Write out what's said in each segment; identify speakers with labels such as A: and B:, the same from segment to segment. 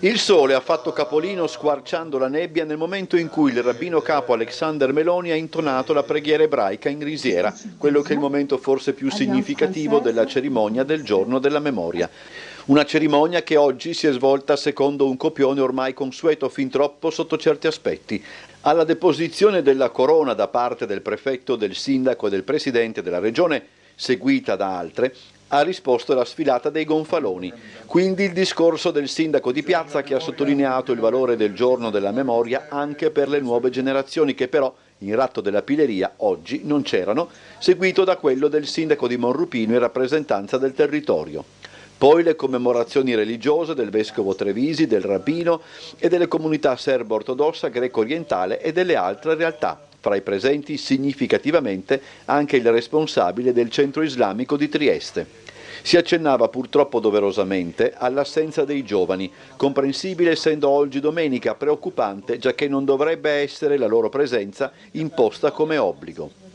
A: Il sole ha fatto capolino squarciando la nebbia nel momento in cui il rabbino capo Alexander Meloni ha intonato la preghiera ebraica in risiera, quello che è il momento forse più significativo della cerimonia del giorno della memoria. Una cerimonia che oggi si è svolta secondo un copione ormai consueto fin troppo sotto certi aspetti. Alla deposizione della corona da parte del prefetto, del sindaco e del presidente della regione, seguita da altre, ha risposto la sfilata dei gonfaloni. Quindi il discorso del sindaco di piazza che ha sottolineato il valore del giorno della memoria anche per le nuove generazioni che però in ratto della Pileria oggi non c'erano, seguito da quello del sindaco di Monrupino in rappresentanza del territorio. Poi le commemorazioni religiose del vescovo Trevisi, del rabbino e delle comunità serbo-ortodossa, greco-orientale e delle altre realtà. Fra i presenti significativamente anche il responsabile del centro islamico di Trieste. Si accennava purtroppo doverosamente all'assenza dei giovani, comprensibile essendo oggi domenica, preoccupante giacché non dovrebbe essere la loro presenza imposta come obbligo.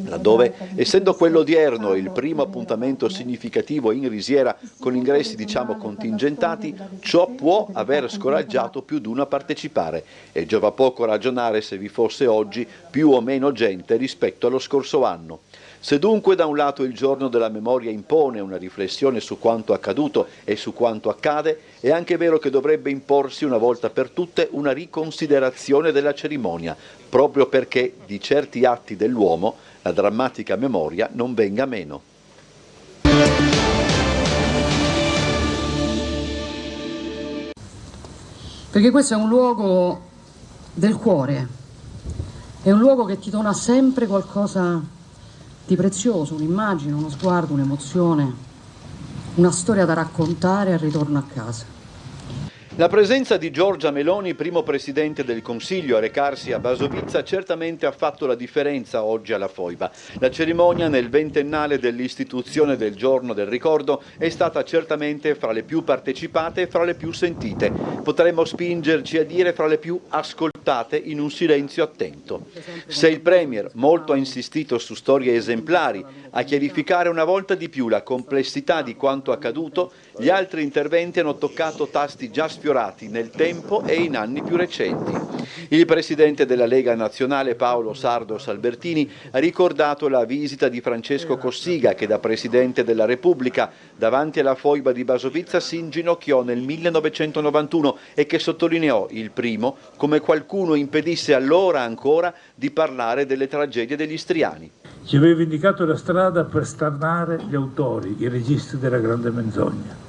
A: Laddove, essendo quello odierno il primo appuntamento significativo in risiera con ingressi contingentati, ciò può aver scoraggiato più di uno a partecipare e giova poco ragionare se vi fosse oggi più o meno gente rispetto allo scorso anno. Se dunque da un lato il giorno della memoria impone una riflessione su quanto accaduto e su quanto accade, è anche vero che dovrebbe imporsi una volta per tutte una riconsiderazione della cerimonia, proprio perché di certi atti dell'uomo la drammatica memoria non venga meno.
B: Perché questo è un luogo del cuore, è un luogo che ti dona sempre qualcosa di prezioso, un'immagine, uno sguardo, un'emozione, una storia da raccontare al ritorno a casa.
A: La presenza di Giorgia Meloni, primo presidente del Consiglio a recarsi a Basovizza, certamente ha fatto la differenza oggi alla Foiba. La cerimonia nel ventennale dell'istituzione del Giorno del Ricordo è stata certamente fra le più partecipate e fra le più sentite. Potremmo spingerci a dire fra le più ascoltate in un silenzio attento. Se il Premier molto ha insistito su storie esemplari, a chiarificare una volta di più la complessità di quanto accaduto, gli altri interventi hanno toccato tasti già sfiorati nel tempo e in anni più recenti. Il presidente della Lega Nazionale Paolo Sardos Albertini ha ricordato la visita di Francesco Cossiga che da Presidente della Repubblica davanti alla foiba di Basovizza si inginocchiò nel 1991 e che sottolineò il primo come qualcuno impedisse allora ancora di parlare delle tragedie degli istriani.
C: Ci aveva indicato la strada per stannare gli autori, i registi della grande menzogna.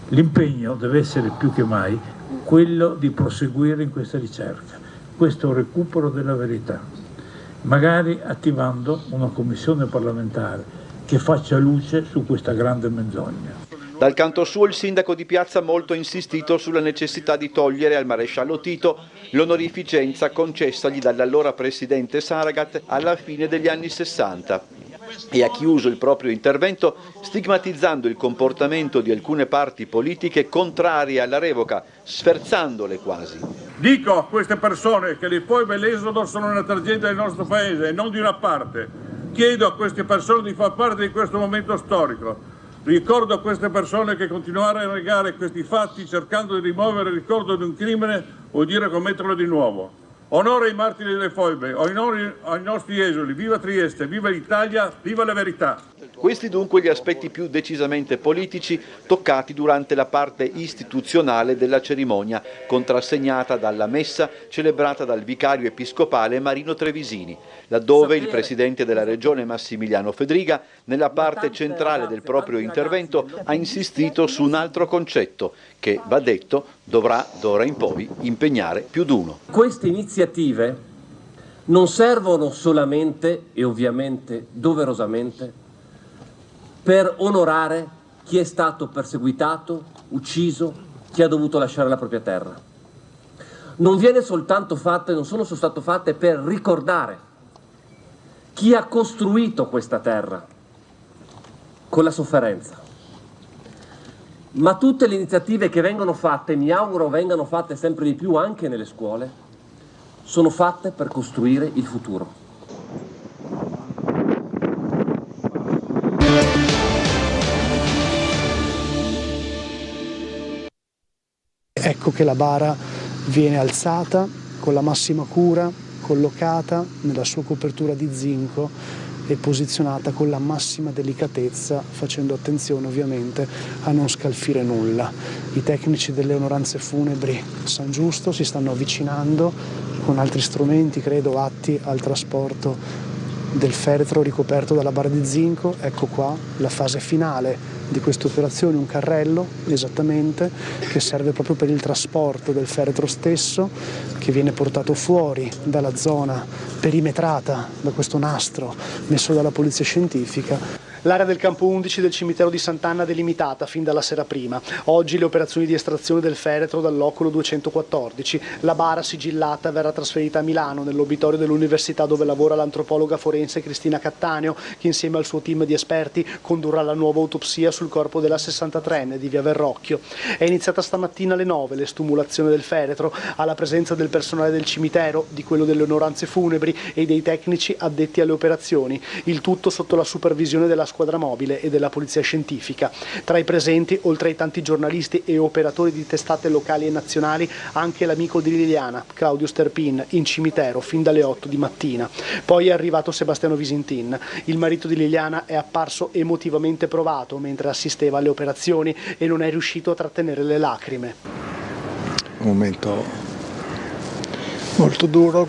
C: L'impegno deve essere più che mai quello di proseguire in questa ricerca, questo recupero della verità, magari attivando una commissione parlamentare che faccia luce su questa grande menzogna.
A: Dal canto suo il sindaco di piazza ha molto insistito sulla necessità di togliere al maresciallo Tito l'onorificenza concessagli dall'allora presidente Saragat alla fine degli anni 60 e ha chiuso il proprio intervento stigmatizzando il comportamento di alcune parti politiche contrarie alla revoca, sferzandole quasi.
D: Dico a queste persone che le foibe e l'esodo sono una tragedia del nostro paese e non di una parte. Chiedo a queste persone di far parte di questo momento storico. Ricordo a queste persone che continuare a negare questi fatti cercando di rimuovere il ricordo di un crimine vuol dire commetterlo di nuovo. Onore ai martiri delle foibe, onore ai nostri esuli, viva Trieste, viva l'Italia, viva la verità.
A: Questi dunque gli aspetti più decisamente politici toccati durante la parte istituzionale della cerimonia, contrassegnata dalla messa celebrata dal vicario episcopale Marino Trevisini, laddove il presidente della regione Massimiliano Fedriga, nella parte centrale del proprio intervento, ha insistito su un altro concetto che, va detto, dovrà d'ora in poi impegnare più d'uno.
E: Queste iniziative non servono solamente e ovviamente doverosamente per onorare chi è stato perseguitato, ucciso, chi ha dovuto lasciare la propria terra. Non sono soltanto fatte per ricordare chi ha costruito questa terra con la sofferenza. Ma tutte le iniziative che vengono fatte, mi auguro vengano fatte sempre di più anche nelle scuole, sono fatte per costruire il futuro.
F: Ecco che la bara viene alzata con la massima cura, collocata nella sua copertura di zinco e posizionata con la massima delicatezza, facendo attenzione ovviamente a non scalfire nulla. I tecnici delle onoranze funebri San Giusto si stanno avvicinando con altri strumenti, credo, atti al trasporto del feretro ricoperto dalla bara di zinco. Ecco qua la fase finale di questa operazione, un carrello esattamente che serve proprio per il trasporto del feretro stesso, che viene portato fuori dalla zona perimetrata da questo nastro messo dalla polizia scientifica. L'area del campo 11 del cimitero di Sant'Anna delimitata fin dalla sera prima. Oggi le operazioni di estrazione del feretro dal locolo 214. La bara sigillata verrà trasferita a Milano, nell'obitorio dell'università dove lavora l'antropologa forense Cristina Cattaneo, che insieme al suo team di esperti condurrà la nuova autopsia sul corpo della 63enne di via Verrocchio. È iniziata stamattina alle 9 l'estumulazione del feretro, alla presenza del personale del cimitero, di quello delle onoranze funebri e dei tecnici addetti alle operazioni. Il tutto sotto la supervisione della squadra mobile e della polizia scientifica. Tra i presenti, oltre ai tanti giornalisti e operatori di testate locali e nazionali, anche l'amico di Liliana, Claudio Sterpin, in cimitero fin dalle 8 di mattina. Poi è arrivato Sebastiano Visintin. Il marito di Liliana è apparso emotivamente provato mentre assisteva alle operazioni e non è riuscito a trattenere le lacrime.
G: Un momento molto duro.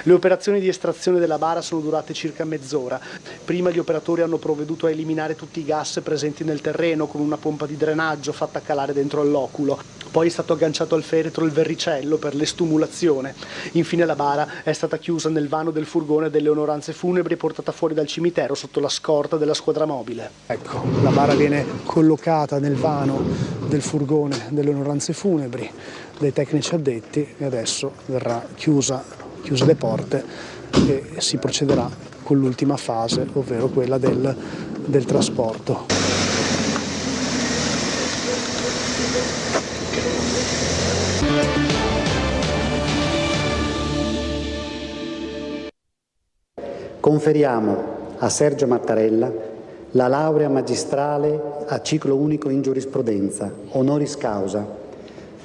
F: Le operazioni di estrazione della bara sono durate circa mezz'ora. Prima gli operatori hanno provveduto a eliminare tutti i gas presenti nel terreno con una pompa di drenaggio fatta calare dentro all'oculo. Poi è stato agganciato al feretro il verricello per l'estumulazione. Infine la bara è stata chiusa nel vano del furgone delle onoranze funebri e portata fuori dal cimitero sotto la scorta della squadra mobile. Ecco, la bara viene collocata nel vano del furgone delle onoranze funebri dai tecnici addetti e adesso verrà chiuse le porte e si procederà con l'ultima fase, ovvero quella del trasporto.
H: Conferiamo a Sergio Mattarella la laurea magistrale a ciclo unico in giurisprudenza, honoris causa,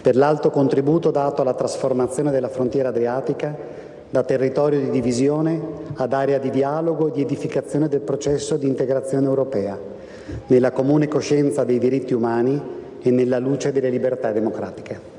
H: per l'alto contributo dato alla trasformazione della frontiera adriatica da territorio di divisione ad area di dialogo e di edificazione del processo di integrazione europea, nella comune coscienza dei diritti umani e nella luce delle libertà democratiche.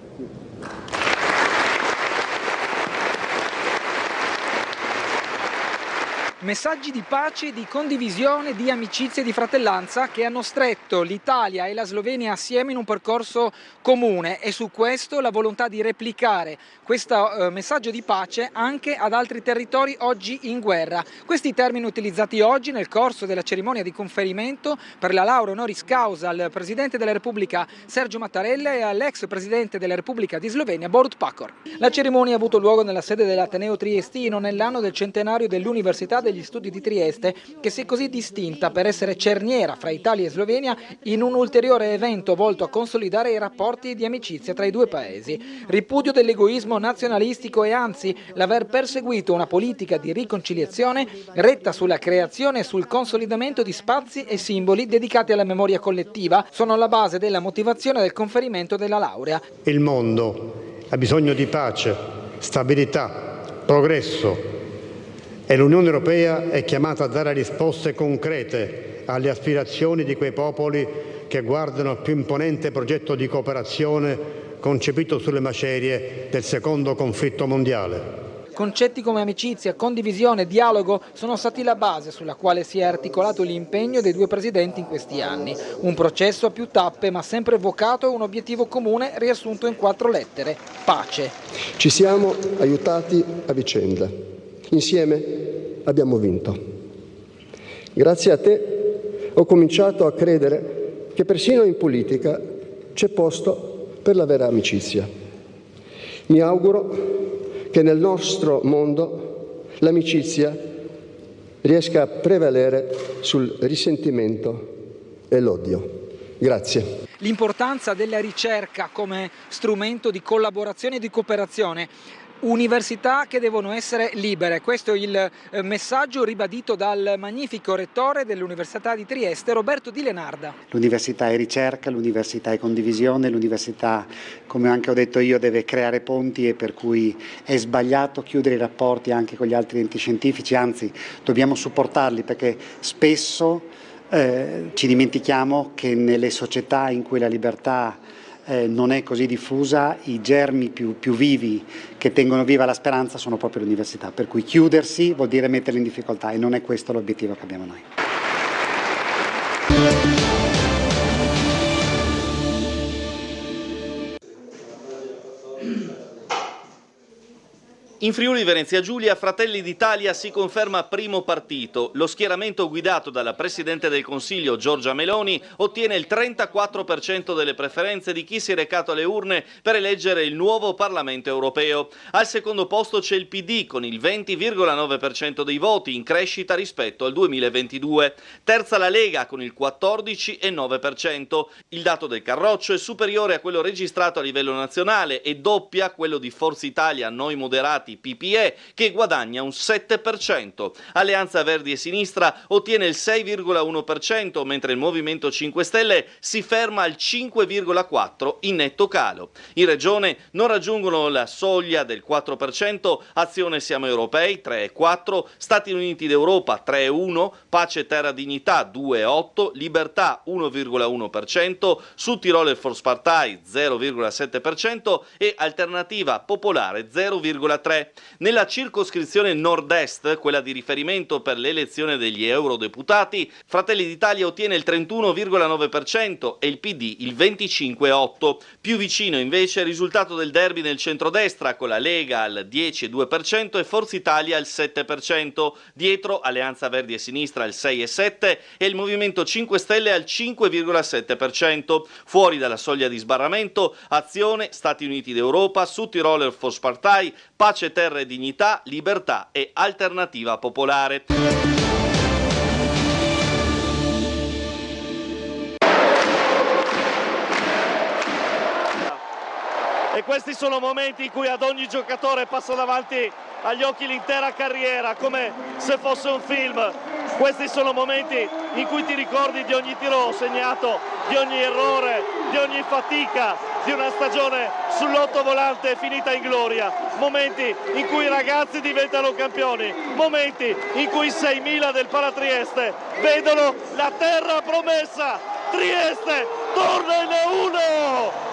I: Messaggi di pace, di condivisione, di amicizia e di fratellanza che hanno stretto l'Italia e la Slovenia assieme in un percorso comune, e su questo la volontà di replicare questo messaggio di pace anche ad altri territori oggi in guerra. Questi termini utilizzati oggi nel corso della cerimonia di conferimento per la laurea honoris causa al Presidente della Repubblica Sergio Mattarella e all'ex Presidente della Repubblica di Slovenia Borut Pahor. La cerimonia ha avuto luogo nella sede dell'Ateneo Triestino nell'anno del centenario dell'Università degli Studi di Trieste, che si è così distinta per essere cerniera fra Italia e Slovenia in un ulteriore evento volto a consolidare i rapporti di amicizia tra i due paesi. Ripudio dell'egoismo nazionalistico e anzi l'aver perseguito una politica di riconciliazione retta sulla creazione e sul consolidamento di spazi e simboli dedicati alla memoria collettiva sono alla base della motivazione del conferimento della laurea.
J: Il mondo ha bisogno di pace, stabilità, progresso, e l'Unione Europea è chiamata a dare risposte concrete alle aspirazioni di quei popoli che guardano al più imponente progetto di cooperazione concepito sulle macerie del secondo conflitto mondiale.
I: Concetti come amicizia, condivisione e dialogo sono stati la base sulla quale si è articolato l'impegno dei due presidenti in questi anni. Un processo a più tappe ma sempre vocato a un obiettivo comune riassunto in 4 lettere: pace.
K: Ci siamo aiutati a vicenda. Insieme abbiamo vinto. Grazie a te ho cominciato a credere che persino in politica c'è posto per la vera amicizia. Mi auguro che nel nostro mondo l'amicizia riesca a prevalere sul risentimento e l'odio. Grazie.
I: L'importanza della ricerca come strumento di collaborazione e di cooperazione Università che devono essere libere, questo è il messaggio ribadito dal magnifico rettore dell'Università di Trieste, Roberto Di Lenarda.
H: L'università è ricerca, l'università è condivisione, l'università, come anche ho detto io, deve creare ponti, e per cui è sbagliato chiudere i rapporti anche con gli altri enti scientifici, anzi dobbiamo supportarli, perché spesso ci dimentichiamo che nelle società in cui la libertà non è così diffusa, i germi più vivi che tengono viva la speranza sono proprio l'università, per cui chiudersi vuol dire metterli in difficoltà, e non è questo l'obiettivo che abbiamo noi.
L: In Friuli Venezia Giulia Fratelli d'Italia si conferma primo partito. Lo schieramento guidato dalla Presidente del Consiglio Giorgia Meloni ottiene il 34% delle preferenze di chi si è recato alle urne per eleggere il nuovo Parlamento europeo. Al secondo posto c'è il PD con il 20,9% dei voti, in crescita rispetto al 2022. Terza la Lega con il 14,9%. Il dato del Carroccio è superiore a quello registrato a livello nazionale e doppia quello di Forza Italia, Noi Moderati, PPE, che guadagna un 7%. Alleanza Verdi e Sinistra ottiene il 6,1%, mentre il Movimento 5 Stelle si ferma al 5,4% in netto calo. In Regione non raggiungono la soglia del 4%, Azione Siamo Europei 3,4%, Stati Uniti d'Europa 3,1%, Pace Terra Dignità 2,8%, Libertà 1,1%, Sud Tirol Force Partei 0,7% e Alternativa Popolare 0,3%. Nella circoscrizione nord-est, quella di riferimento per l'elezione degli eurodeputati, Fratelli d'Italia ottiene il 31,9% e il PD il 25,8%. Più vicino invece il risultato del derby nel centrodestra, con la Lega al 10,2% e Forza Italia al 7%. Dietro Alleanza Verdi e Sinistra al 6,7% e il Movimento 5 Stelle al 5,7%. Fuori dalla soglia di sbarramento Azione, Stati Uniti d'Europa, Sud Tirol Force Partei, Pace Terra e Dignità, Libertà e Alternativa Popolare.
M: E questi sono momenti in cui ad ogni giocatore passa davanti agli occhi l'intera carriera, come se fosse un film. Questi sono momenti in cui ti ricordi di ogni tiro segnato, di ogni errore, di ogni fatica, di una stagione sull'ottovolante finita in gloria. Momenti in cui i ragazzi diventano campioni, momenti in cui 6.000 del Palatrieste vedono la terra promessa. Trieste torna in A1!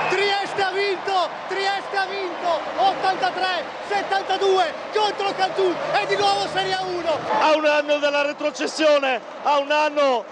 N: Trieste ha vinto 83-72 contro Cantù e di nuovo Serie A1.
M: A un anno dalla retrocessione, a un anno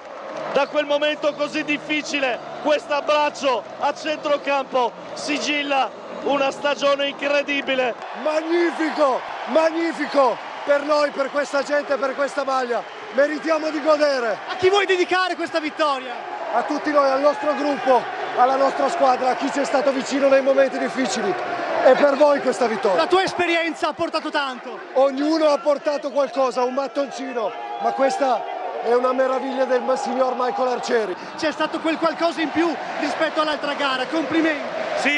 M: da quel momento così difficile, questo abbraccio a centrocampo sigilla una stagione incredibile.
O: Magnifico, magnifico per noi, per questa gente, per questa maglia. Meritiamo di godere.
N: A chi vuoi dedicare questa vittoria?
O: A tutti noi, al nostro gruppo, alla nostra squadra, a chi ci è stato vicino nei momenti difficili. E per voi questa vittoria.
N: La tua esperienza ha portato tanto.
O: Ognuno ha portato qualcosa, un mattoncino, ma questa è una meraviglia del signor Michael Arcieri.
N: C'è stato quel qualcosa in più rispetto all'altra gara, complimenti.
P: Sì,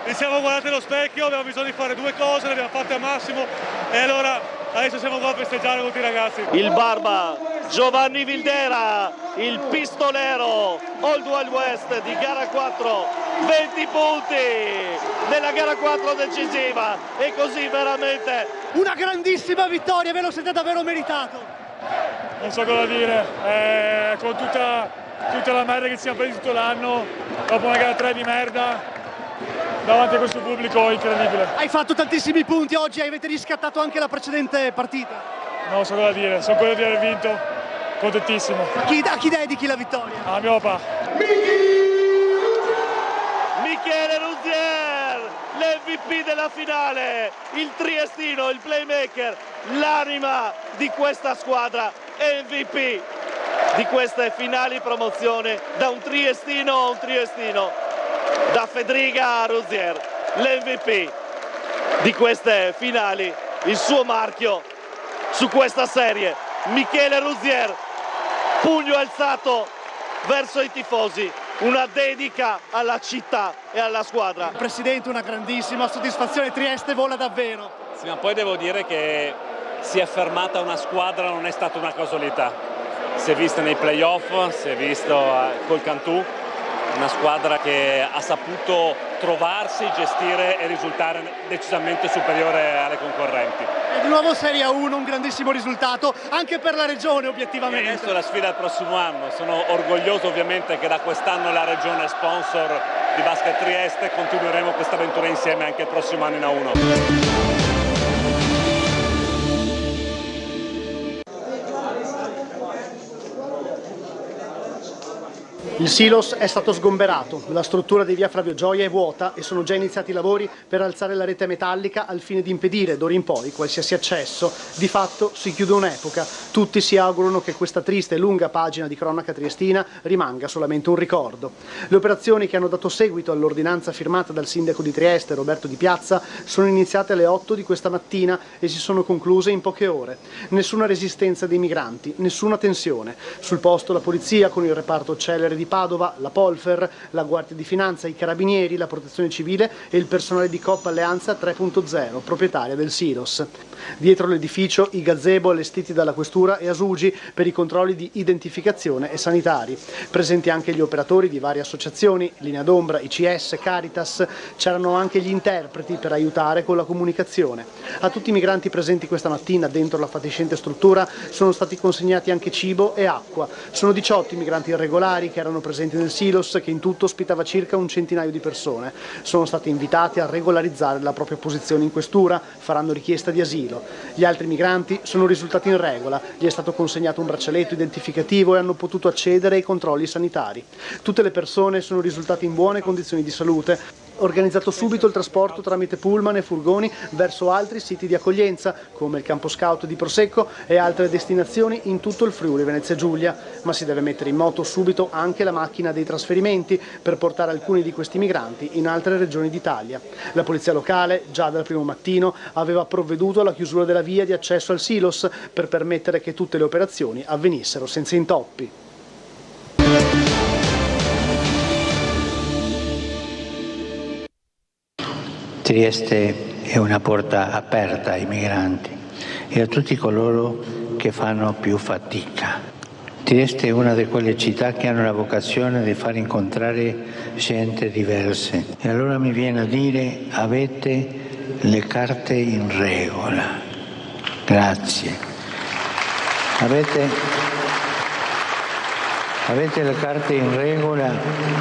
P: ci siamo guardati allo specchio, abbiamo bisogno di fare due cose, le abbiamo fatte al massimo e allora adesso siamo qua a festeggiare con tutti i ragazzi.
M: Il barba Giovanni Vildera, il pistolero Old Wild West di gara 4, 20 punti nella gara 4 decisiva e così veramente
N: una grandissima vittoria, ve lo siete davvero meritato.
P: Non so cosa dire, con tutta la merda che ci siamo presi tutto l'anno, dopo una gara 3 di merda, davanti a questo pubblico incredibile.
N: Hai fatto tantissimi punti oggi, avete riscattato anche la precedente partita.
P: Non so cosa dire, sono quello di aver vinto, contentissimo.
N: A chi dedichi la vittoria?
P: A mio papà.
M: Michele Rouzier, l'MVP della finale, il triestino, il playmaker, l'anima di questa squadra, MVP di queste finali promozione, da un triestino a un triestino, da Fedriga a Rouzier, l'MVP di queste finali, il suo marchio su questa serie, Michele Rouzier, pugno alzato verso i tifosi, una dedica alla città e alla squadra.
N: Presidente, una grandissima soddisfazione, Trieste vola davvero.
Q: Sì, ma poi devo dire che si è fermata una squadra, non è stata una casualità. Si è vista nei playoff, si è visto col Cantù, una squadra che ha saputo trovarsi, gestire e risultare decisamente superiore alle concorrenti.
N: E di nuovo Serie A1, un grandissimo risultato anche per la regione obiettivamente.
Q: E adesso la sfida al prossimo anno, sono orgoglioso ovviamente che da quest'anno la regione è sponsor di Basket Trieste, continueremo questa avventura insieme anche il prossimo anno in A1.
F: Il silos è stato sgomberato, la struttura di via Flavio Gioia è vuota e sono già iniziati i lavori per alzare la rete metallica al fine di impedire d'ora in poi qualsiasi accesso. Di fatto si chiude un'epoca, tutti si augurano che questa triste e lunga pagina di cronaca triestina rimanga solamente un ricordo. Le operazioni che hanno dato seguito all'ordinanza firmata dal sindaco di Trieste, Roberto Di Piazza, sono iniziate alle 8 di questa mattina e si sono concluse in poche ore. Nessuna resistenza dei migranti, nessuna tensione. Sul posto la polizia con il reparto celere di Padova, la Polfer, la Guardia di Finanza, i Carabinieri, la Protezione Civile e il personale di Coop Alleanza 3.0, proprietaria del silos. Dietro l'edificio i gazebo allestiti dalla Questura e Asugi per i controlli di identificazione e sanitari. Presenti anche gli operatori di varie associazioni, Linea d'Ombra, ICS, Caritas, c'erano anche gli interpreti per aiutare con la comunicazione. A tutti i migranti presenti questa mattina dentro la fatiscente struttura sono stati consegnati anche cibo e acqua. Sono 18 i migranti irregolari che erano presenti nel silos, che in tutto ospitava circa un centinaio di persone. Sono stati invitati a regolarizzare la propria posizione in questura, faranno richiesta di asilo. Gli altri migranti sono risultati in regola, gli è stato consegnato un braccialetto identificativo e hanno potuto accedere ai controlli sanitari. Tutte le persone sono risultate in buone condizioni di salute. Organizzato subito il trasporto tramite pullman e furgoni verso altri siti di accoglienza, come il campo scout di Prosecco e altre destinazioni in tutto il Friuli Venezia Giulia, ma si deve mettere in moto subito anche la macchina dei trasferimenti per portare alcuni di questi migranti in altre regioni d'Italia. La polizia locale, già dal primo mattino, aveva provveduto alla chiusura della via di accesso al silos per permettere che tutte le operazioni avvenissero senza intoppi.
R: Trieste è una porta aperta ai migranti e a tutti coloro che fanno più fatica. Trieste è una di quelle città che hanno la vocazione di far incontrare gente diverse. E allora mi viene a dire: avete le carte in regola. Grazie. Avete le carte in regola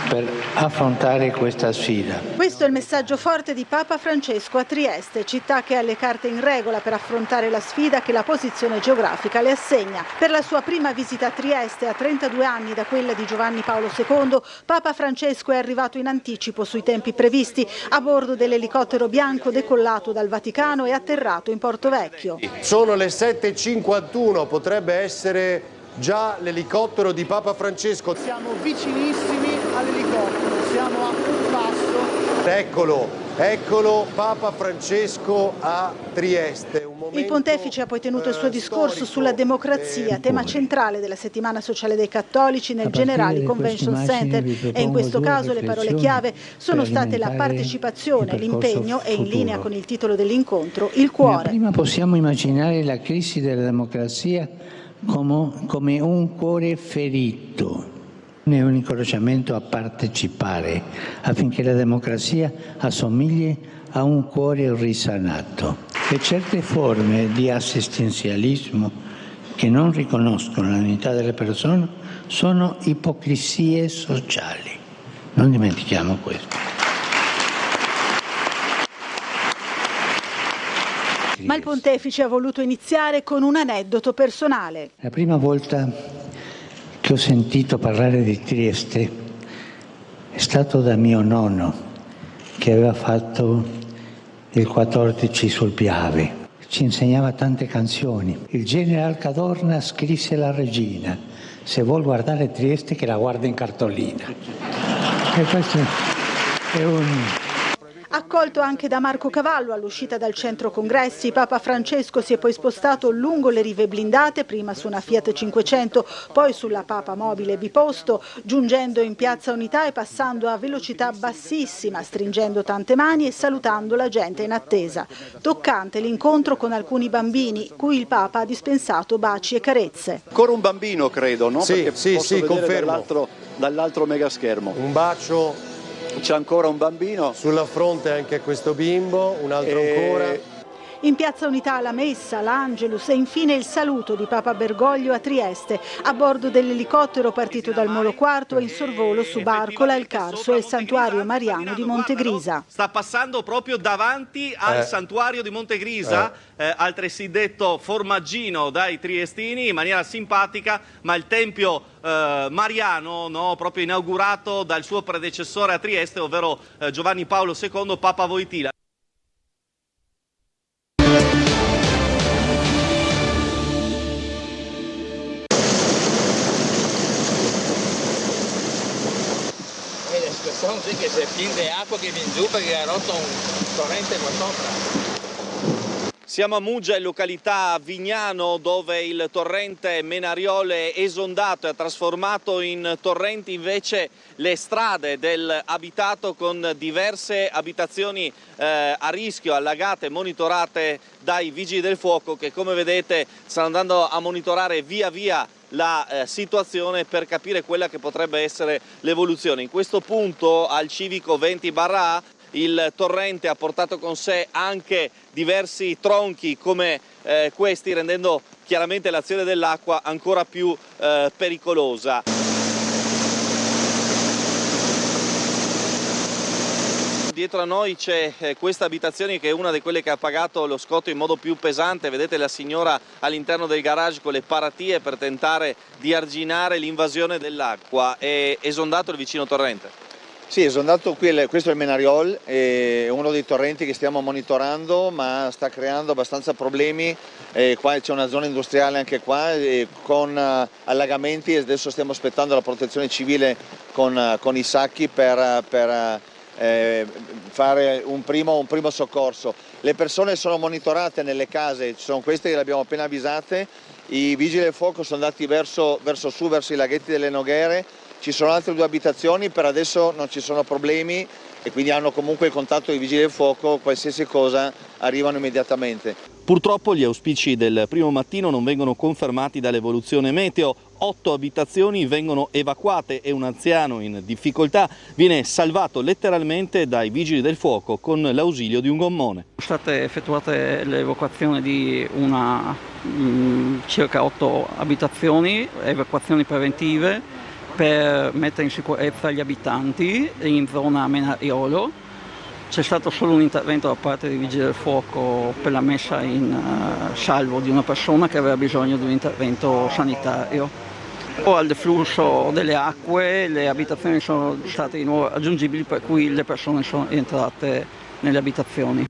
R: per affrontare questa sfida.
S: Questo è il messaggio forte di Papa Francesco a Trieste, città che ha le carte in regola per affrontare la sfida che la posizione geografica le assegna. Per la sua prima visita a Trieste, a 32 anni da quella di Giovanni Paolo II, Papa Francesco è arrivato in anticipo sui tempi previsti a bordo dell'elicottero bianco decollato dal Vaticano e atterrato in Porto Vecchio.
T: Sono le 7:51, potrebbe essere già l'elicottero di Papa Francesco.
N: Siamo vicinissimi all'elicottero, siamo a un passo.
T: Eccolo Papa Francesco a Trieste.
S: Il pontefice ha poi tenuto il suo discorso sulla democrazia, tema centrale della settimana sociale dei cattolici nel Generali Convention Center, e in questo caso le parole chiave sono state la partecipazione, l'impegno e, in linea con il titolo dell'incontro, il cuore.
R: Prima possiamo immaginare la crisi della democrazia come un cuore ferito. È un incoraggiamento a partecipare affinché la democrazia assomigli a un cuore risanato. E certe forme di assistenzialismo che non riconoscono l'unità delle persone sono ipocrisie sociali. Non dimentichiamo questo.
S: Ma il pontefice ha voluto iniziare con un aneddoto personale.
R: La prima volta che ho sentito parlare di Trieste è stato da mio nonno, che aveva fatto il 14 sul Piave. Ci insegnava tante canzoni. Il general Cadorna scrisse alla regina: se vuol guardare Trieste che la guarda in cartolina. E questo è un...
S: Ha Accolto anche da Marco Cavallo all'uscita dal centro congressi, Papa Francesco si è poi spostato lungo le rive blindate, prima su una Fiat 500, poi sulla Papa mobile biposto, giungendo in Piazza Unità e passando a velocità bassissima, stringendo tante mani e salutando la gente in attesa. Toccante l'incontro con alcuni bambini, cui il Papa ha dispensato baci e carezze.
A: Ancora un bambino, credo, no?
T: Sì,
A: Perché
T: sì,
A: posso
T: sì,
A: vedere
T: confermo.
A: dall'altro megaschermo.
T: Un bacio.
A: C'è ancora un bambino.
T: Sulla fronte anche questo bimbo, un altro ancora.
S: In Piazza Unità la messa, l'Angelus e infine il saluto di Papa Bergoglio a Trieste, a bordo dell'elicottero partito dal Molo IV e in sorvolo su Barcola, il Carso e il Santuario Mariano di Montegrisa.
L: Sta passando proprio davanti al Santuario di Montegrisa, altresì detto formaggino dai triestini, in maniera simpatica, ma il Tempio Mariano, no, proprio inaugurato dal suo predecessore a Trieste, ovvero Giovanni Paolo II, Papa Wojtyla.
U: Sì, che si è pieno di acqua che viene giù perché ha rotto un torrente qua sopra.
L: Siamo a Mugello, località Vignano, dove il torrente Menariole è esondato e ha trasformato in torrenti invece le strade dell'abitato, con diverse abitazioni a rischio, allagate, monitorate dai vigili del fuoco che, come vedete, stanno andando a monitorare via via la situazione per capire quella che potrebbe essere l'evoluzione. In questo punto, al civico 20/A, il torrente ha portato con sé anche diversi tronchi come questi, rendendo chiaramente l'azione dell'acqua ancora più pericolosa. Dietro a noi c'è questa abitazione che è una di quelle che ha pagato lo scotto in modo più pesante. Vedete la signora all'interno del garage con le paratie per tentare di arginare l'invasione dell'acqua. È esondato il vicino torrente.
V: Sì, è esondato qui, questo è il Menariol, è uno dei torrenti che stiamo monitorando, ma sta creando abbastanza problemi. Qua c'è una zona industriale anche qua, con allagamenti, e adesso stiamo aspettando la protezione civile con i sacchi per fare un primo soccorso. Le persone sono monitorate nelle case, sono queste che le abbiamo appena avvisate. I vigili del fuoco sono andati verso su, verso i laghetti delle Noghere. Ci sono altre 2 abitazioni, per adesso non ci sono problemi e quindi hanno comunque il contatto dei vigili del fuoco, qualsiasi cosa arrivano immediatamente.
L: Purtroppo gli auspici del primo mattino non vengono confermati dall'evoluzione meteo. 8 abitazioni vengono evacuate e un anziano in difficoltà viene salvato letteralmente dai vigili del fuoco con l'ausilio di un gommone.
W: Sono state effettuate le evacuazizioni di circa 8 abitazioni, evacuazioni preventive per mettere in sicurezza gli abitanti in zona Menariolo. C'è stato solo un intervento da parte dei vigili del fuoco per la messa in salvo di una persona che aveva bisogno di un intervento sanitario. Al deflusso delle acque le abitazioni sono state di nuovo raggiungibili, per cui le persone sono entrate nelle abitazioni.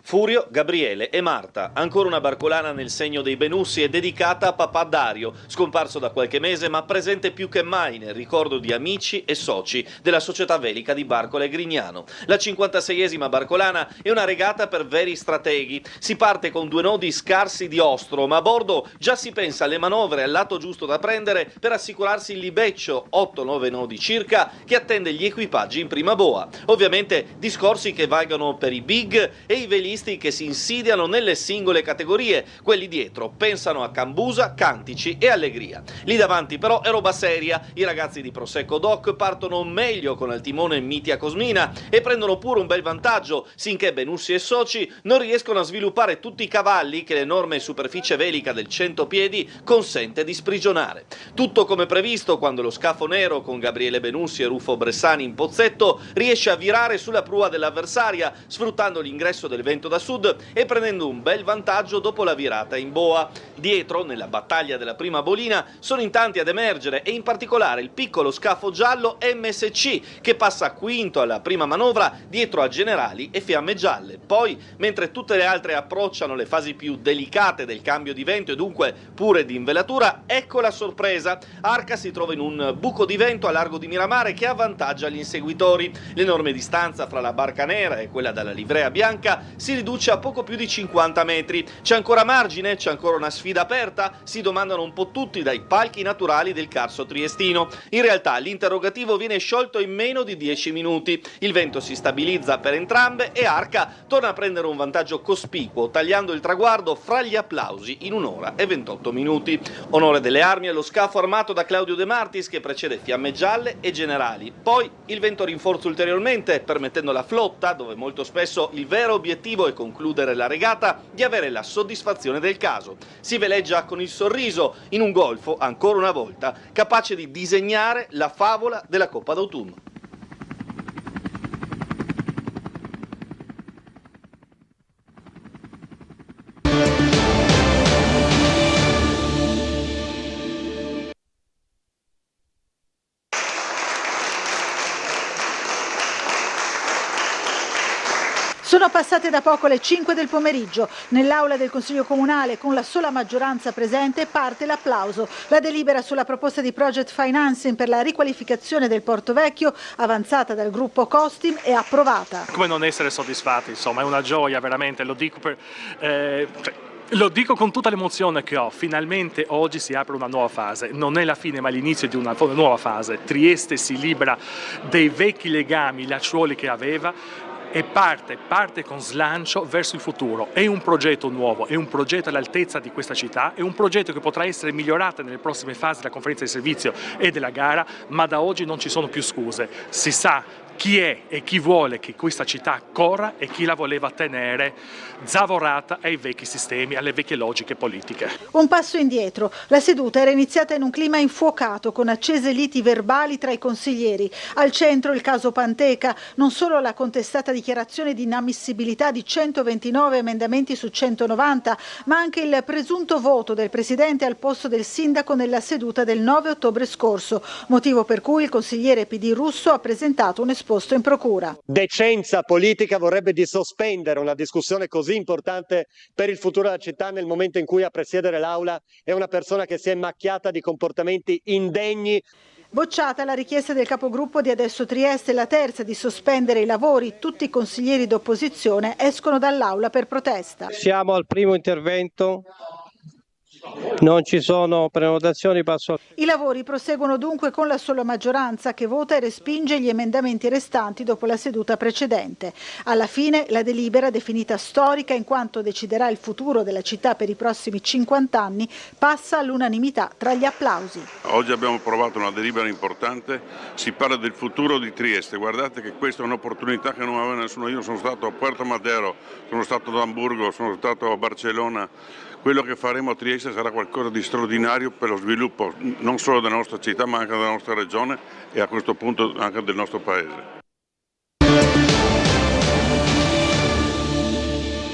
L: Furio, Gabriele e Marta, ancora una barcolana nel segno dei Benussi, è dedicata a papà Dario, scomparso da qualche mese ma presente più che mai nel ricordo di amici e soci della società velica di Barcola e Grignano. La 56esima barcolana è una regata per veri strateghi. Si parte con 2 nodi scarsi di ostro, ma a bordo già si pensa alle manovre, al lato giusto da prendere per assicurarsi il libeccio, 8-9 nodi circa, che attende gli equipaggi in prima boa. Ovviamente discorsi che valgono per i big e i velisti che si insidiano nelle singole categorie. Quelli dietro pensano a Cambusa, Cantici e Allegria. Lì davanti però è roba seria. I ragazzi di Prosecco Doc partono meglio con al timone Mitia Cosmina e prendono pure un bel vantaggio, sinché Benussi e soci non riescono a sviluppare tutti i cavalli che l'enorme superficie velica del 100 piedi consente di sprigionare. Tutto come previsto quando lo scafo nero, con Gabriele Benussi e Ruffo Bressani in pozzetto, riesce a virare sulla prua dell'avversaria, sfruttando l'ingresso del vento da sud e prendendo un bel vantaggio dopo la virata in boa. Dietro, nella battaglia della prima bolina, sono in tanti ad emergere e in particolare il piccolo scafo giallo MSC che passa quinto alla prima manovra dietro a Generali e Fiamme Gialle. Poi, mentre tutte le altre approcciano le fasi più delicate del cambio di vento e dunque pure di invelatura, ecco la sorpresa. Arca si trova in un buco di vento a largo di Miramare che avvantaggia gli inseguitori. L'enorme distanza fra la barca nera e quella dalla livrea bianca si riduce a poco più di 50 metri. C'è ancora margine? C'è ancora una sfida aperta? Si domandano un po' tutti dai palchi naturali del Carso triestino. In realtà l'interrogativo viene sciolto in meno di 10 minuti. Il vento si stabilizza per entrambe e Arca torna a prendere un vantaggio cospicuo, tagliando il traguardo fra gli applausi in 1 ora e 28 minuti. Onore delle armi allo scafo armato da Claudio De Martis che precede Fiamme Gialle e Generali. Poi il vento rinforza ulteriormente, permettendo alla flotta, dove molto spesso il vero obiettivo è concludere la regata, di avere la soddisfazione del caso. Si veleggia con il sorriso in un golfo, ancora una volta, capace di disegnare la favola della Coppa d'autunno.
S: Sono passate da poco le 5 del pomeriggio. Nell'aula del Consiglio Comunale, con la sola maggioranza presente, parte l'applauso. La delibera sulla proposta di project financing per la riqualificazione del Porto Vecchio, avanzata dal gruppo Costim, è approvata.
B: Come non essere soddisfatti, insomma, è una gioia veramente, lo dico con tutta l'emozione che ho, finalmente oggi si apre una nuova fase, non è la fine ma l'inizio di una nuova fase. Trieste si libera dei vecchi legami lacciuoli che aveva e parte con slancio verso il futuro. È un progetto nuovo, è un progetto all'altezza di questa città, è un progetto che potrà essere migliorato nelle prossime fasi della conferenza di servizio e della gara, ma da oggi non ci sono più scuse. Si sa chi è e chi vuole che questa città corra e chi la voleva tenere zavorata ai vecchi sistemi, alle vecchie logiche politiche.
S: Un passo indietro. La seduta era iniziata in un clima infuocato, con accese liti verbali tra i consiglieri. Al centro il caso Panteca, non solo la contestata dichiarazione di inammissibilità di 129 emendamenti su 190, ma anche il presunto voto del presidente al posto del sindaco nella seduta del 9 ottobre scorso, motivo per cui il consigliere PD Russo ha presentato un esposto in procura.
C: Decenza politica vorrebbe di sospendere una discussione così importante per il futuro della città nel momento in cui a presiedere l'aula è una persona che si è macchiata di comportamenti indegni.
S: Bocciata la richiesta del capogruppo di Adesso Trieste, la terza di sospendere i lavori. Tutti i consiglieri d'opposizione escono dall'aula per protesta.
C: Siamo al primo intervento. Non ci sono prenotazioni, passo.
S: I lavori proseguono dunque con la sola maggioranza che vota e respinge gli emendamenti restanti dopo la seduta precedente. Alla fine la delibera, definita storica in quanto deciderà il futuro della città per i prossimi 50 anni, passa all'unanimità tra gli applausi.
D: Oggi abbiamo approvato una delibera importante, si parla del futuro di Trieste. Guardate che questa è un'opportunità che non aveva nessuno. Io sono stato a Puerto Madero, sono stato ad Amburgo, sono stato a Barcellona. Quello che faremo a Trieste sarà qualcosa di straordinario per lo sviluppo non solo della nostra città ma anche della nostra regione e a questo punto anche del nostro paese.